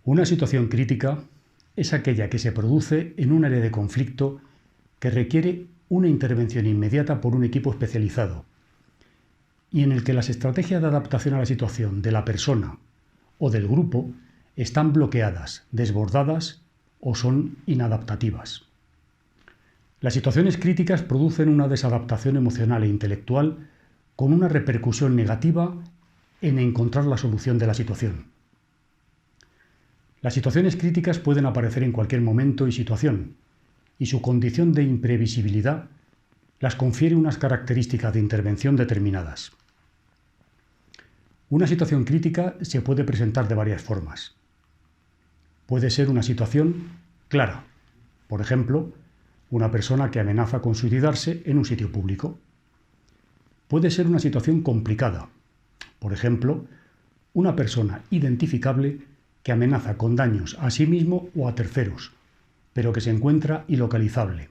Una situación crítica es aquella que se produce en un área de conflicto que requiere una intervención inmediata por un equipo especializado y en el que las estrategias de adaptación a la situación de la persona o del grupo están bloqueadas, desbordadas o son inadaptativas. Las situaciones críticas producen una desadaptación emocional e intelectual con una repercusión negativa en encontrar la solución de la situación. Las situaciones críticas pueden aparecer en cualquier momento y situación, y su condición de imprevisibilidad las confiere unas características de intervención determinadas. Una situación crítica se puede presentar de varias formas. Puede ser una situación clara, por ejemplo, una persona que amenaza con suicidarse en un sitio público. Puede ser una situación complicada, por ejemplo, una persona identificable que amenaza con daños a sí mismo o a terceros, pero que se encuentra ilocalizable.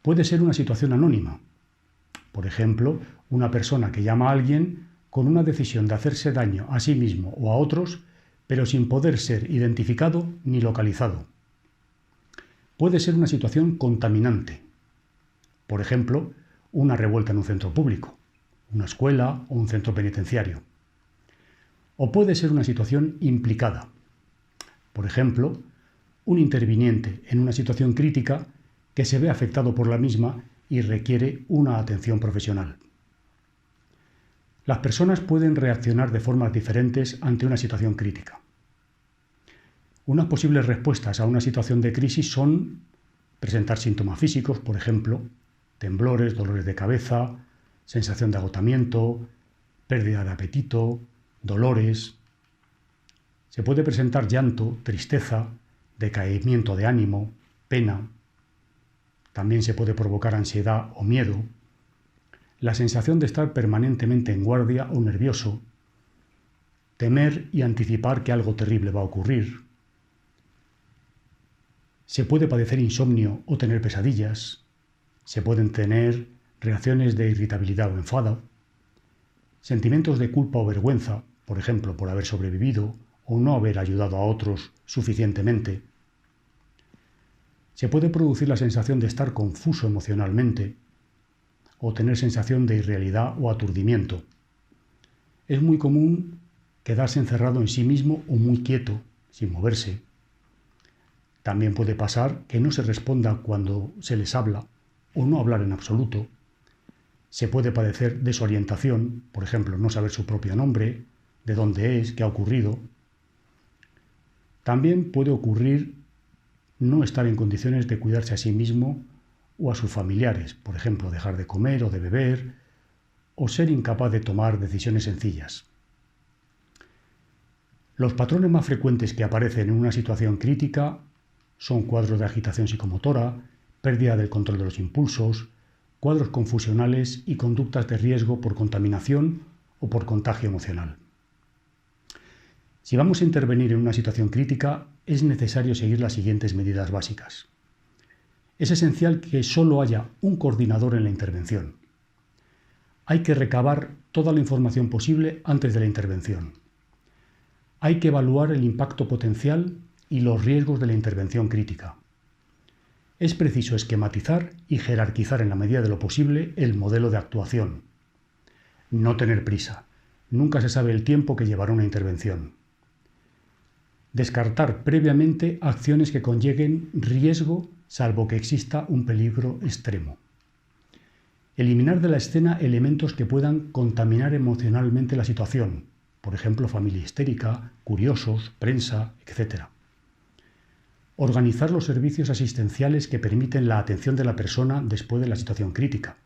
Puede ser una situación anónima, por ejemplo, una persona que llama a alguien con una decisión de hacerse daño a sí mismo o a otros, pero sin poder ser identificado ni localizado. Puede ser una situación contaminante, por ejemplo, una revuelta en un centro público, una escuela o un centro penitenciario. O puede ser una situación implicada, por ejemplo, un interviniente en una situación crítica que se ve afectado por la misma y requiere una atención profesional. Las personas pueden reaccionar de formas diferentes ante una situación crítica. Unas posibles respuestas a una situación de crisis son presentar síntomas físicos, por ejemplo, temblores, dolores de cabeza, sensación de agotamiento, pérdida de apetito, dolores. Se puede presentar llanto, tristeza, decaimiento de ánimo, pena. También se puede provocar ansiedad o miedo, la sensación de estar permanentemente en guardia o nervioso, temer y anticipar que algo terrible va a ocurrir. Se puede padecer insomnio o tener pesadillas. Se pueden tener reacciones de irritabilidad o enfado, sentimientos de culpa o vergüenza, por ejemplo, por haber sobrevivido o no haber ayudado a otros suficientemente. Se puede producir la sensación de estar confuso emocionalmente o tener sensación de irrealidad o aturdimiento. Es muy común quedarse encerrado en sí mismo o muy quieto, sin moverse. También puede pasar que no se responda cuando se les habla o no hablar en absoluto. Se puede padecer desorientación, por ejemplo, no saber su propio nombre, de dónde es, qué ha ocurrido. También puede ocurrir no estar en condiciones de cuidarse a sí mismo o a sus familiares, por ejemplo, dejar de comer o de beber, o ser incapaz de tomar decisiones sencillas. Los patrones más frecuentes que aparecen en una situación crítica son cuadros de agitación psicomotora, pérdida del control de los impulsos, cuadros confusionales y conductas de riesgo por contaminación o por contagio emocional. Si vamos a intervenir en una situación crítica, es necesario seguir las siguientes medidas básicas. Es esencial que solo haya un coordinador en la intervención. Hay que recabar toda la información posible antes de la intervención. Hay que evaluar el impacto potencial y los riesgos de la intervención crítica. Es preciso esquematizar y jerarquizar en la medida de lo posible el modelo de actuación. No tener prisa. Nunca se sabe el tiempo que llevará una intervención. Descartar previamente acciones que conlleven riesgo salvo que exista un peligro extremo. Eliminar de la escena elementos que puedan contaminar emocionalmente la situación, por ejemplo, familia histérica, curiosos, prensa, etc. Organizar los servicios asistenciales que permiten la atención de la persona después de la situación crítica.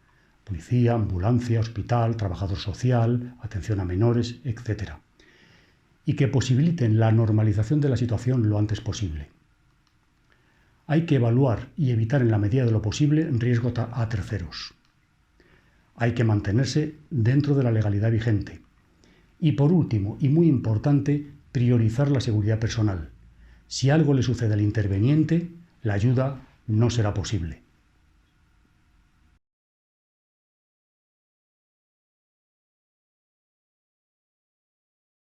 Policía, ambulancia, hospital, trabajador social, atención a menores, etc. Y que posibiliten la normalización de la situación lo antes posible. Hay que evaluar y evitar en la medida de lo posible riesgo a terceros. Hay que mantenerse dentro de la legalidad vigente. Y por último, y muy importante, priorizar la seguridad personal. Si algo le sucede al interveniente, la ayuda no será posible.